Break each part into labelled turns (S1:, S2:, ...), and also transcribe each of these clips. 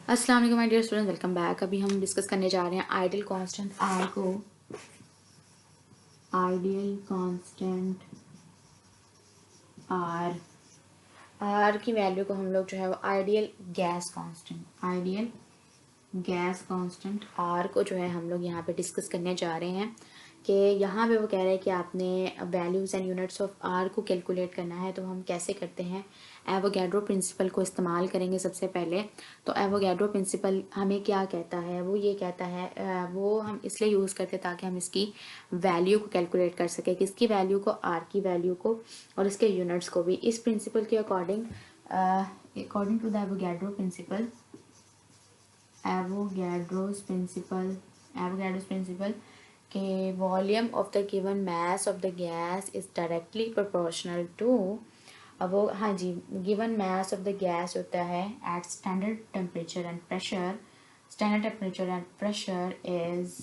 S1: अस्सलाम वालेकुम my dear student, welcome back. अभी हम डिस्कस करने जा रहे हैं आइडियल कांस्टेंट आर को। आइडियल कांस्टेंट आर आर की वैल्यू को हम लोग जो है वो आइडियल गैस कांस्टेंट आर को जो है हम लोग यहाँ पे डिस्कस करने जा रहे हैं कि यहाँ पे वो कह रहे हैं कि आपने values and units of R को कैलकुलेट करना है। तो हम कैसे करते हैं, एवोगैड्रो प्रिंसिपल को इस्तेमाल करेंगे सबसे पहले। तो एवोगैड्रो प्रिंसिपल हमें क्या कहता है, वो ये कहता है, वो हम इसलिए यूज़ करते हैं ताकि हम इसकी वैल्यू को कैलकुलेट कर सकें, किसकी वैल्यू को, आर की वैल्यू को और इसके यूनिट्स को भी। इस प्रिंसिपल के according to the Avogadro principle, Avogadro's principle के volume of the given mass of the gas is directly proportional to, अब वो हाँ जी, given mass of the gas होता है at standard temperature and pressure. Standard temperature and pressure is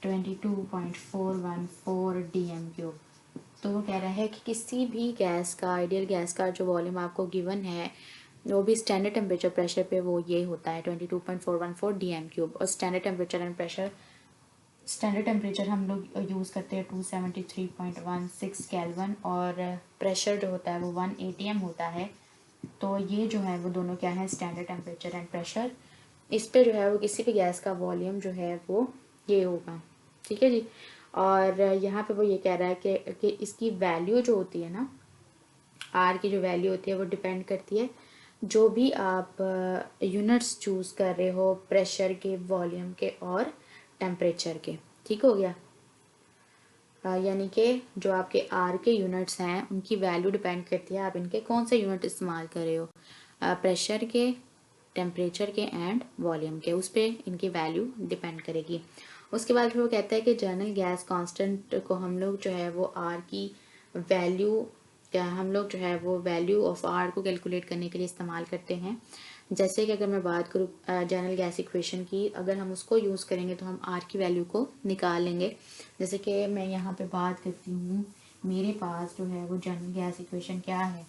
S1: 22.414 dm³। तो वो कह रहा है कि किसी भी गैस का, आइडियल गैस का जो वॉल्यूम आपको गिवन है वो भी स्टैंडर्ड टेम्परेचर प्रेशर पे वो ये होता है 22.414 dm³। और standard temperature and pressure, standard temperature हम लोग यूज़ करते हैं 273.16 केल्विन और प्रेशर जो होता है वो 1 atm होता है। तो ये जो है वो दोनों क्या है, स्टैंडर्ड टेम्परेचर एंड प्रेशर। इस पे जो है वो किसी भी गैस का वॉल्यूम जो है वो ये होगा, ठीक है जी। और यहाँ पे वो ये कह रहा है कि इसकी वैल्यू जो होती है ना, आर की जो वैल्यू होती है वो डिपेंड करती है जो भी आप यूनिट्स चूज़ कर रहे हो, प्रेशर के, वॉल्यूम के और टेम्परेचर के। ठीक हो गया। यानी कि जो आपके आर के यूनिट्स हैं उनकी वैल्यू डिपेंड करती है आप इनके कौन से यूनिट इस्तेमाल कर रहे हो, प्रेशर के, टेम्परेचर के एंड वॉल्यूम के, उस पर इनकी वैल्यू डिपेंड करेगी। उसके बाद फिर वो कहता है कि जनरल गैस कांस्टेंट को हम लोग जो है वो आर की वैल्यू, हम लोग जो है वो वैल्यू ऑफ आर को कैलकुलेट करने के लिए इस्तेमाल करते हैं। जैसे कि अगर मैं बात करूँ जनरल गैस इक्वेशन की, अगर हम उसको यूज़ करेंगे तो हम आर की वैल्यू को निकाल लेंगे। जैसे कि मैं यहाँ पे बात करती हूँ, मेरे पास जो है वो जनरल गैस इक्वेशन क्या है,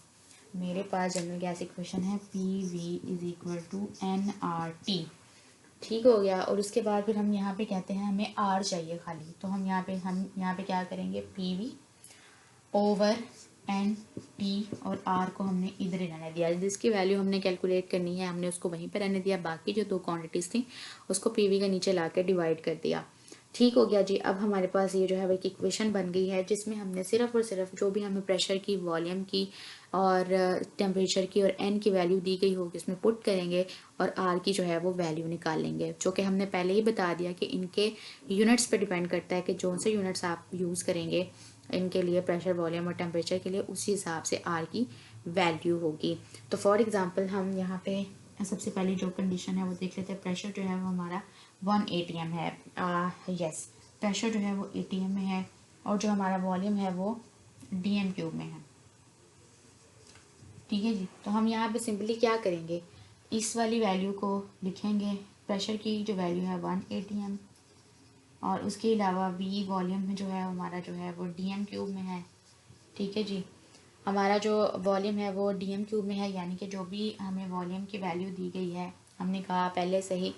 S1: मेरे पास जनरल गैस इक्वेशन है PV = ठीक हो गया। और उसके बाद फिर हम यहाँ पे कहते हैं हमें आर चाहिए खाली, तो हम यहाँ पे क्या करेंगे, PV ओवर NT, और आर को हमने इधर ही रहने दिया, जिसकी वैल्यू हमने कैलकुलेट करनी है हमने उसको वहीं पर रहने दिया, बाकी जो दो क्वांटिटीज़ थी उसको PV का नीचे ला के डिवाइड कर दिया। ठीक हो गया जी। अब हमारे पास ये जो है वो एक इक्वेशन बन गई है जिसमें हमने सिर्फ और सिर्फ जो भी हमें प्रेशर की, वॉल्यूम की और टेम्परेचर की और एन की वैल्यू दी गई होगी उसमें पुट करेंगे और आर की जो है वो वैल्यू निकाल लेंगे, जो कि हमने पहले ही बता दिया कि इनके यूनिट्स पे डिपेंड करता है कि जो से यूनिट्स आप यूज़ करेंगे इनके लिए, प्रेशर, वॉल्यूम और टेम्परेचर के लिए, उसी हिसाब से आर की वैल्यू होगी। तो फॉर एग्जांपल हम यहाँ पे सबसे पहले जो कंडीशन है वो देख लेते हैं। प्रेशर जो है वो हमारा 1 atm है, यस, प्रेशर जो है वो atm में है और जो हमारा वॉल्यूम है वो dm³ में है। ठीक है जी। तो हम यहाँ पे सिंपली क्या करेंगे, इस वाली वैल्यू को लिखेंगे, प्रेशर की जो वैल्यू है 1 atm और उसके अलावा वी वॉल्यूम में जो है हमारा जो है वो dm³ में है। ठीक है जी। हमारा जो वॉल्यूम है वो dm³ में है, यानी कि जो भी हमें वॉल्यूम की वैल्यू दी गई है, हमने कहा पहले से ही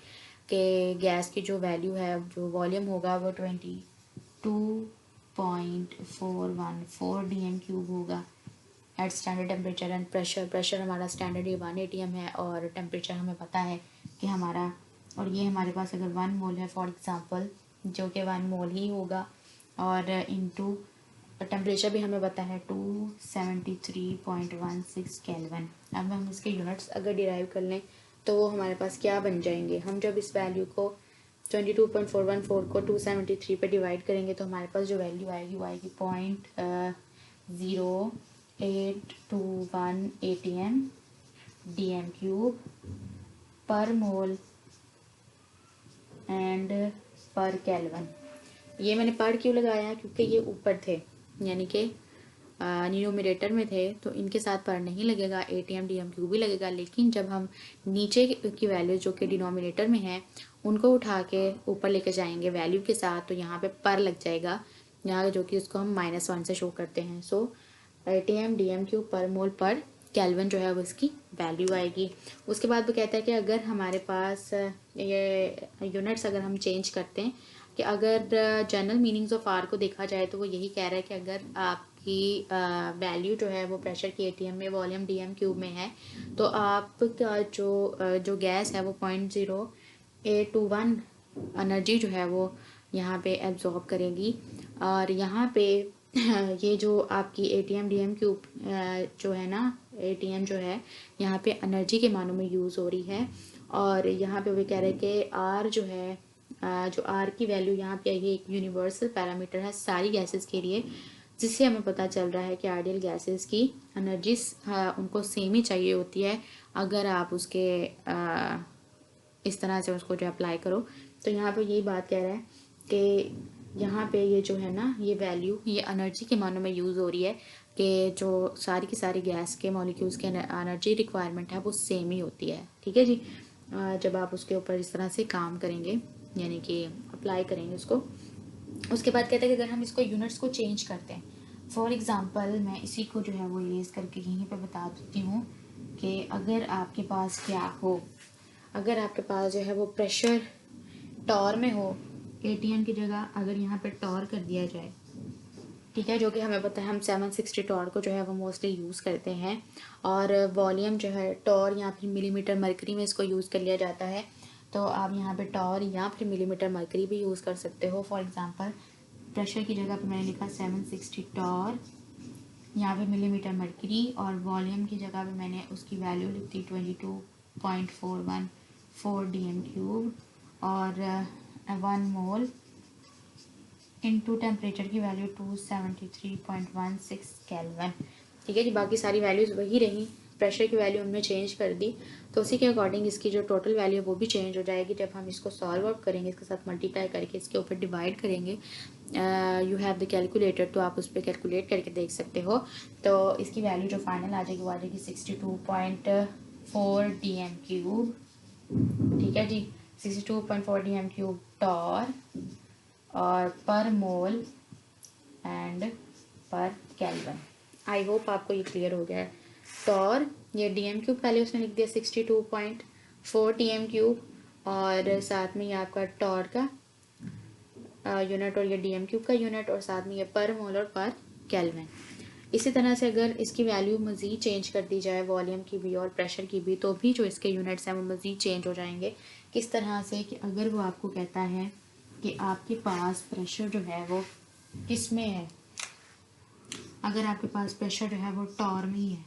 S1: कि गैस की जो वैल्यू है, जो वॉल्यूम होगा वो 22.414 dm³ होगा at standard temperature and pressure. Pressure हमारा स्टैंडर्ड 1 atm है और टेम्परेचर हमें पता है कि हमारा, और ये हमारे पास अगर 1 मोल है फॉर एग्ज़ाम्पल, जो कि 1 मोल ही होगा, और इनटू टेम्परेचर भी हमें पता है 273.16 केल्विन। अब हम इसके यूनिट्स अगर डिराइव कर लें तो वो हमारे पास क्या बन जाएंगे, हम जब इस वैल्यू को 22.414 को 273 पे डिवाइड करेंगे तो हमारे पास जो वैल्यू आएगी वो आएगी 0.0821 atm dm³ पर मोल एंड पर केल्विन। ये मैंने पर क्यों लगाया है, क्योंकि ये ऊपर थे, यानी कि न्यूमरेटर में थे तो इनके साथ पर नहीं लगेगा, atm dm³ भी लगेगा, लेकिन जब हम नीचे की वैल्यू जो कि डिनोमिनेटर में है उनको उठा के ऊपर लेके जाएंगे वैल्यू के साथ, तो यहाँ पे पर लग जाएगा, यहाँ जो कि उसको हम -1 से शो करते हैं। सो atm dm³ पर मोल पर केल्विन जो है वो इसकी वैल्यू आएगी। उसके बाद वो कहता है कि अगर हमारे पास ये यूनिट्स अगर हम चेंज करते हैं, कि अगर जनरल मीनिंग्स ऑफ आर को देखा जाए तो वो यही कह रहा है कि अगर आपकी वैल्यू जो है वो प्रेशर की एटीएम में वॉल्यूम डीएम क्यूब में है, तो आपका जो गैस है वो 0.0821 एनर्जी जो है वो यहाँ पे एब्जॉर्ब करेगी। और यहाँ पे ये जो आपकी एटीएम डीएम क्यूब जो है ना, एटीएम जो है यहाँ पे एनर्जी के मानों में यूज़ हो रही है। और यहाँ पे वो कह रहे हैं कि आर जो है, जो आर की वैल्यू यहाँ पे ये एक यूनिवर्सल पैरामीटर है सारी गैसेस के लिए, जिससे हमें पता चल रहा है कि आइडियल गैसेस की एनर्जी उनको सेम ही चाहिए होती है अगर आप उसके इस तरह से उसको जो अप्लाई करो। तो यहाँ पे यही बात कह रहा है कि यहाँ पे ये जो है ना, ये वैल्यू ये एनर्जी के मानों में यूज़ हो रही है कि जो सारी की सारी गैस के मॉलिक्यूल्स के एनर्जी रिक्वायरमेंट है वो सेम ही होती है। ठीक है जी। जब आप उसके ऊपर इस तरह से काम करेंगे, यानी कि अप्लाई करेंगे उसको। उसके बाद कहते हैं कि अगर हम इसको यूनिट्स को चेंज करते हैं, फॉर एग्ज़ाम्पल मैं इसी को जो है वो इरेज करके यहीं पे बता देती हूँ कि अगर आपके पास क्या हो, अगर आपके पास जो है वो प्रेशर टॉर में हो, एटीएम की जगह अगर यहाँ पे टॉर कर दिया जाए, ठीक है, जो कि हमें पता है हम 760 टॉर को जो है वो मोस्टली यूज़ करते हैं। और वॉल्यूम जो है टॉर या फिर मिलीमीटर मरकरी में इसको यूज़ कर लिया जाता है। तो आप यहाँ पे टॉर या फिर मिलीमीटर मरकरी भी यूज़ कर सकते हो। फॉर एग्ज़ाम्पल प्रेशर की जगह पे मैंने लिखा 760 टॉर, यहाँ पे मिलीमीटर मरकरी, और वॉल्यूम की जगह पे मैंने उसकी वैल्यू लिख दी 22.414 डीएम क्यूब, और 1 मोल इनटू टेम्परेचर की वैल्यू 273.16 केल्विन। ठीक है जी। बाकी सारी वैल्यूज़ वही रही, प्रेशर की वैल्यू उनमें चेंज कर दी, तो उसी के अकॉर्डिंग इसकी जो टोटल वैल्यू है वो भी चेंज हो जाएगी। जब हम इसको सॉल्व आउट करेंगे, इसके साथ मल्टीप्लाई करके इसके ऊपर डिवाइड करेंगे, यू हैव द कैलकुलेटर, तो आप उस पर कैलकुलेट करके देख सकते हो। तो इसकी वैल्यू जो फाइनल आ जाएगी वो आ जाएगी 62.4 डी एम क्यूब। ठीक है जी। 62.4 डी एम क्यूब टॉर और per mole and per kelvin. I hope आपको ये क्लियर हो गया है। टॉर ये डी एम क्यूब, पहले उसने लिख दिया 62.4 टी एम क्यूब, और साथ में ये आपका टॉर का यूनिट और ये डी एम क्यूब का यूनिट, और साथ में ये पर मोल और पर केल्विन। इसी तरह से अगर इसकी वैल्यू मज़ीद चेंज कर दी जाए, वॉल्यूम की भी और प्रेशर की भी, तो भी जो इसके यूनिट्स हैं वो मज़ीद चेंज हो जाएंगे। किस तरह से कि अगर वो आपको कहता है कि आपके पास प्रेशर जो है वो किस में है, अगर आपके पास प्रेशर जो है वो टॉर में ही है,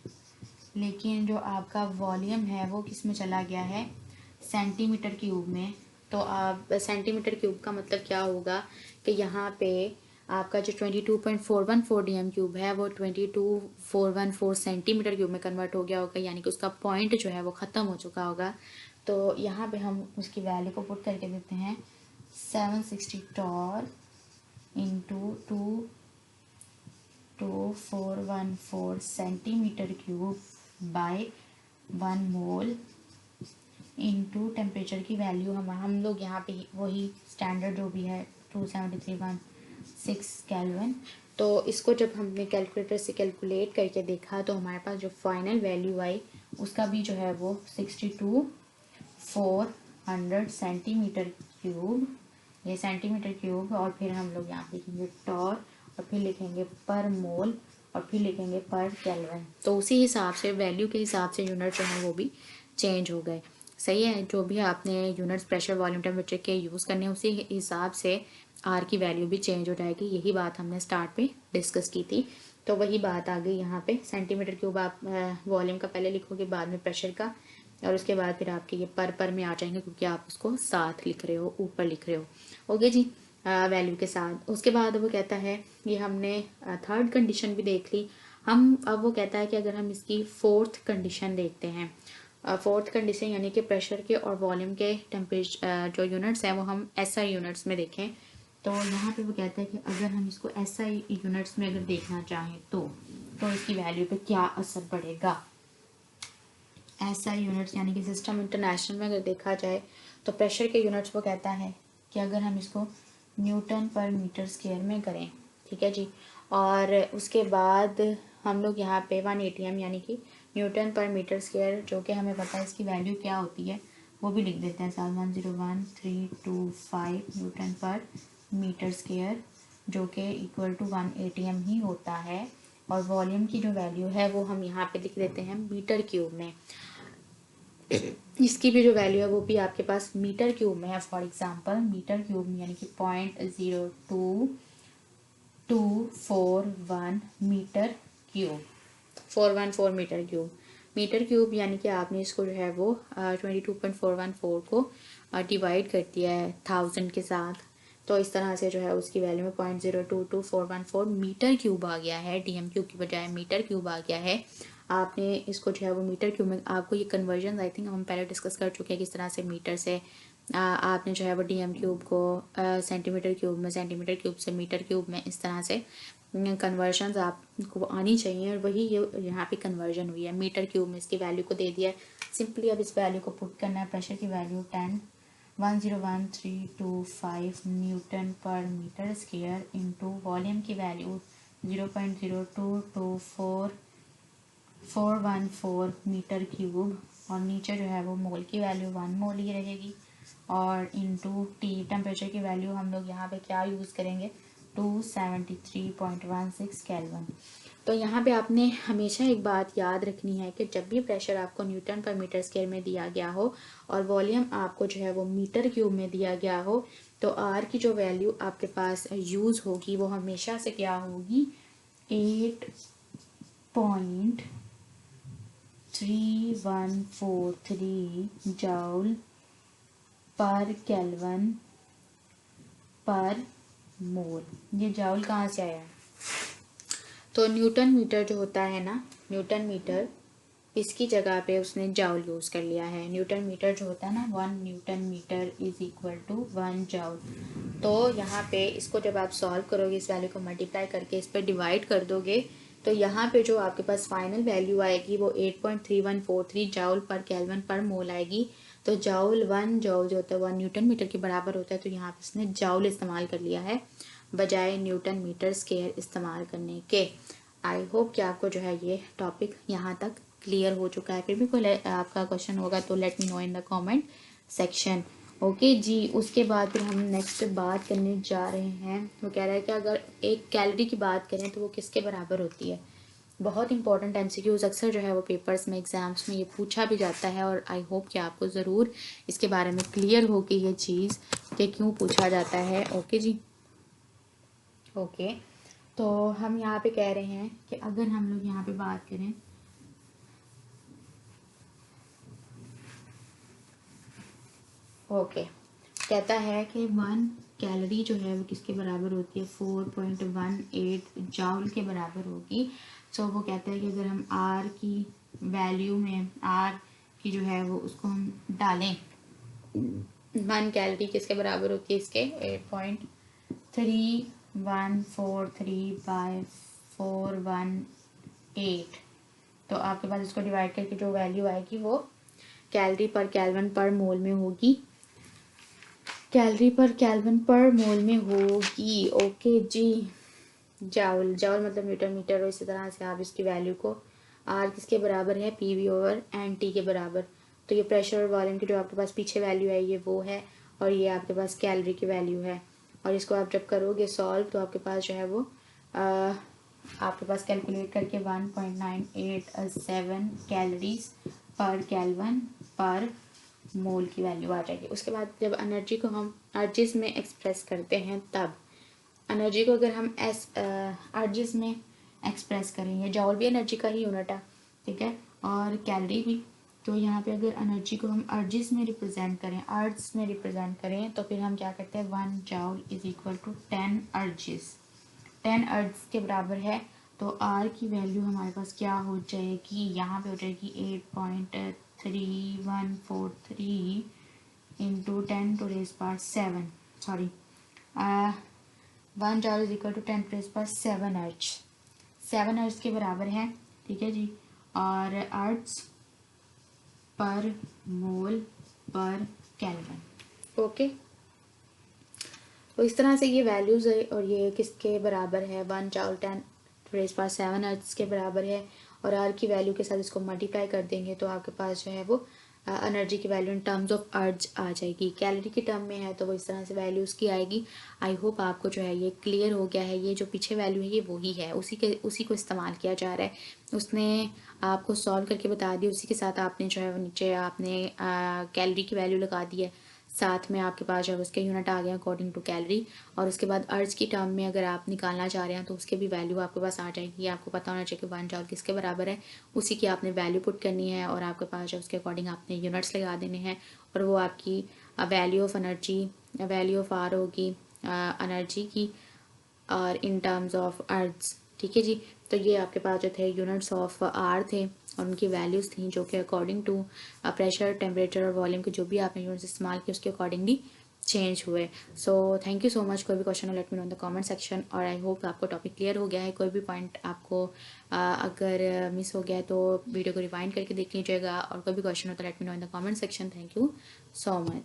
S1: लेकिन जो आपका वॉल्यूम है वो किस में चला गया है, सेंटीमीटर क्यूब में, तो आप सेंटीमीटर क्यूब का मतलब क्या होगा कि यहाँ पे आपका जो 22.414 डी एम क्यूब है वो 22414 सेंटीमीटर क्यूब में कन्वर्ट हो गया होगा, यानी कि उसका पॉइंट जो है वो ख़त्म हो चुका होगा। तो यहाँ पे हम उसकी वैल्यू को पुट करके देते हैं 760 torr into 22414 centimetre cube by 1 mole into temperature की वैल्यू हम लोग यहाँ पे वही स्टैंडर्ड जो भी है 273.16 केल्विन। तो इसको जब हमने कैलकुलेटर से कैलकुलेट करके देखा तो हमारे पास जो फाइनल वैल्यू आई उसका भी जो है वो 62,400 सेंटीमीटर क्यूब, ये सेंटीमीटर क्यूब, और फिर हम लोग यहाँ लिखेंगे टॉर, और फिर लिखेंगे पर मोल, और फिर लिखेंगे पर केल्विन। तो उसी हिसाब से वैल्यू के हिसाब से यूनिट जो है वो भी चेंज हो गए। सही है। जो भी आपने यूनिट्स प्रेशर वॉल्यूम टेम्परेचर के यूज़ करने हैं उसी हिसाब से आर की वैल्यू भी चेंज हो जाएगी। यही बात हमने स्टार्ट पे डिस्कस की थी, तो वही बात आ गई यहाँ पे। सेंटीमीटर क्यूब आप वॉल्यूम का पहले लिखोगे, बाद में प्रेशर का, और उसके बाद फिर आपके ये पर में आ जाएंगे क्योंकि आप उसको साथ लिख रहे हो, ऊपर लिख रहे हो। ओके जी। वैल्यू के साथ उसके बाद वो कहता है, ये हमने थर्ड कंडीशन भी देख ली। अब वो कहता है कि अगर हम इसकी फोर्थ कंडीशन देखते हैं, फोर्थ कंडीशन यानी कि प्रेशर के और वॉल्यूम के टेम्परेचर जो यूनिट्स हैं वो हम एसआई यूनिट्स में देखें, तो यहाँ पे वो कहता है कि अगर हम इसको एसआई यूनिट्स में अगर देखना चाहें तो इसकी वैल्यू पे क्या असर पड़ेगा। एसआई यूनिट्स यानी कि सिस्टम इंटरनेशनल में अगर देखा जाए तो प्रेशर के यूनिट्स वो कहता है कि अगर हम इसको न्यूटन पर मीटर स्क्वायर में करें, ठीक है जी, और उसके बाद हम लोग यहाँ पे 1 ATM यानी कि न्यूटन पर मीटर स्क्वायर, जो कि हमें पता है इसकी वैल्यू क्या होती है, वो भी लिख देते हैं साथ, 101325 न्यूटन पर मीटर स्क्वायर, जो कि इक्वल टू 1 ATM ही होता है। और वॉल्यूम की जो वैल्यू है वो हम यहाँ पे लिख देते हैं मीटर क्यूब में। इसकी भी जो वैल्यू है वो भी आपके पास मीटर क्यूब में है। फॉर एग्जांपल मीटर क्यूब में यानी कि 0.02241 metre cube, 414 metre cube. Metre cube यानी कि आपने इसको जो है वो 22.414 को डिवाइड कर दिया है 1000 के साथ, तो इस तरह से जो है उसकी वैल्यू में 0.022414 मीटर क्यूब आ गया है। DM क्यूब की बजाय मीटर क्यूब आ गया है। आपने इसको जो है वो मीटर क्यूब में, आपको ये कन्वर्जन आई थिंक हम पहले डिस्कस कर चुके हैं किस तरह से मीटर से आपने जो है वो DM क्यूब को सेंटीमीटर क्यूब में, सेंटीमीटर क्यूब से मीटर क्यूब में, इस तरह से कन्वर्जन आपको आनी चाहिए, और वही ये यहाँ पे कन्वर्जन हुई है। मीटर क्यूब में इसकी वैल्यू को दे दिया है। सिंपली अब इस वैल्यू को पुट करना है। प्रेशर की वैल्यू 1011325 न्यूटन पर मीटर स्क्वायर इंटू वॉल्यूम की वैल्यू 0.0222414 मीटर क्यूब, और नीचे जो है वो मोल की वैल्यू 1 मोल ही रहेगी, और इंटू टी टेम्परेचर की वैल्यू हम लोग यहाँ पे क्या यूज़ करेंगे, 273.16 केल्विन। तो यहाँ पे आपने हमेशा एक बात याद रखनी है कि जब भी प्रेशर आपको न्यूटन पर मीटर स्क्वायर में दिया गया हो और वॉल्यूम आपको जो है वो मीटर क्यूब में दिया गया हो, तो आर की जो वैल्यू आपके पास यूज़ होगी वो हमेशा से क्या होगी, 8.3143 जूल पर केल्विन पर मोल। ये जूल कहाँ से आया है, तो न्यूटन मीटर जो होता है ना, न्यूटन मीटर, इसकी जगह पे उसने जूल यूज़ कर लिया है। न्यूटन मीटर जो होता है ना, 1 newton metre is equal to 1 joule. तो यहाँ पे इसको जब आप सॉल्व करोगे, इस वैल्यू को मल्टीप्लाई करके इस पर डिवाइड कर दोगे, तो यहाँ पे जो आपके पास फाइनल वैल्यू आएगी वो 8.3143 जूल पर केल्विन पर मोल आएगी। तो जूल, 1 जूल जो होता है 1 न्यूटन मीटर के बराबर होता है, तो यहाँ पे इसने जूल इस्तेमाल कर लिया है बजाय न्यूटन मीटर स्क्वायर इस्तेमाल करने के। आई होप कि आपको जो है ये टॉपिक यहाँ तक क्लियर हो चुका है। फिर भी कोई आपका क्वेश्चन होगा तो let me know in the comment section. Okay जी, उसके बाद फिर हम नेक्स्ट बात करने जा रहे हैं। वो कह रहा है कि अगर एक कैलोरी की बात करें तो वो किसके बराबर होती है। बहुत इंपॉर्टेंट MCQs अक्सर जो है वो पेपर्स में, एग्जाम्स में ये पूछा भी जाता है, और आई होप कि आपको ज़रूर इसके बारे में क्लियर होगी ये चीज़ कि क्यों पूछा जाता है। ओके जी, ओके तो हम यहाँ पे कह रहे हैं कि अगर हम लोग यहाँ पे बात करें, ओके कहता है कि 1 कैलोरी जो है वो किसके बराबर होती है, 4.18 जूल के बराबर होगी। सो वो कहता है कि अगर हम आर की वैल्यू में, आर की जो है वो उसको हम डालें, 1 कैलोरी किसके बराबर होती है, इसके 8.3143/418। तो आपके पास इसको डिवाइड करके जो वैल्यू आएगी वो कैलोरी पर केल्विन पर मोल में होगी, कैलोरी पर केल्विन पर मोल में होगी। ओके जी, जूल, जूल मतलब न्यूटन मीटर, और इसी तरह से आप इसकी वैल्यू को, आर किसके बराबर है, PV/NT के बराबर। तो ये प्रेशर और वॉल्यूम की जो आपके पास पीछे वैल्यू है ये वो है, और ये आपके पास कैलोरी की वैल्यू है। और इसको आप जब करोगे सॉल्व तो आपके पास जो है वो आपके पास कैलकुलेट करके 1.987 कैलोरीज पर केल्विन पर मोल की वैल्यू आ जाएगी। उसके बाद जब एनर्जी को हम अर्जिस में एक्सप्रेस करते हैं, तब एनर्जी को अगर हम अर्जिस में एक्सप्रेस करेंगे, जॉल भी एनर्जी का ही यूनिट है, ठीक है, और कैलोरी भी। तो यहाँ पे अगर एनर्जी को हम अर्जिस में रिप्रेजेंट करें, अर्ट्स में रिप्रेजेंट करें, तो फिर हम क्या करते हैं, 1 joule is equal to 10 ergs, 10 ergs के बराबर है। तो आर की वैल्यू हमारे पास क्या हो जाएगी, यहाँ पे हो जाएगी 8.3143 into 10⁻⁷, sorry 1 joule is equal to 10⁻⁷ ergs, 7 ergs के बराबर है, ठीक है जी। और अर्ट्स पर मोल पर केल्विन, ओके। तो इस तरह से ये वैल्यूज़ है, और ये किसके बराबर है, 1 जॉल 10⁻⁷ अर्ट्स के बराबर है, और आर की वैल्यू के साथ इसको मल्टीप्लाई कर देंगे तो आपके पास जो है वो एनर्जी की वैल्यू इन टर्म्स ऑफ अर्ज आ जाएगी। कैलोरी की टर्म में है तो वो इस तरह से वैल्यू उसकी आएगी। आई होप आपको जो है ये क्लियर हो गया है। ये जो पीछे वैल्यू है ये वही है, उसी को इस्तेमाल किया जा रहा है। उसने आपको सॉल्व करके बता दिया, उसी के साथ आपने जो है वो नीचे आपने कैलोरी की वैल्यू लगा दी है, साथ में आपके पास जो है उसके यूनिट आ गए अकॉर्डिंग टू कैलोरी। और उसके बाद अर्ज की टर्म में अगर आप निकालना चाह रहे हैं तो उसके भी वैल्यू आपके पास आ जाएगी। आपको पता होना चाहिए कि 1 जॉल किसके बराबर है, उसी की आपने वैल्यू पुट करनी है और आपके पास जो उसके अकॉर्डिंग आपने यूनिट्स लगा देने हैं और वो आपकी value of energy, value of R होगी एनर्जी की और इन टर्म्स ऑफ अर्ज। ठीक है जी। तो ये आपके पास जो थे यूनिट्स ऑफ आर थे और उनकी वैल्यूज़ थी जो कि अकॉर्डिंग टू प्रेशर, टेम्परेचर और वॉल्यूम के जो भी आपने यूनिट्स इस्तेमाल किए उसके अकॉर्डिंगली चेंज हुए। So thank you so much. कोई भी क्वेश्चन हो late me know in the comment section और आई होप आपको टॉपिक क्लियर हो गया है। कोई भी पॉइंट आपको अगर मिस हो गया है तो वीडियो को रिवाइंड करके देख लीजिएगा और कोई भी क्वेश्चन हो तो let me know in the comment section. Thank you so much.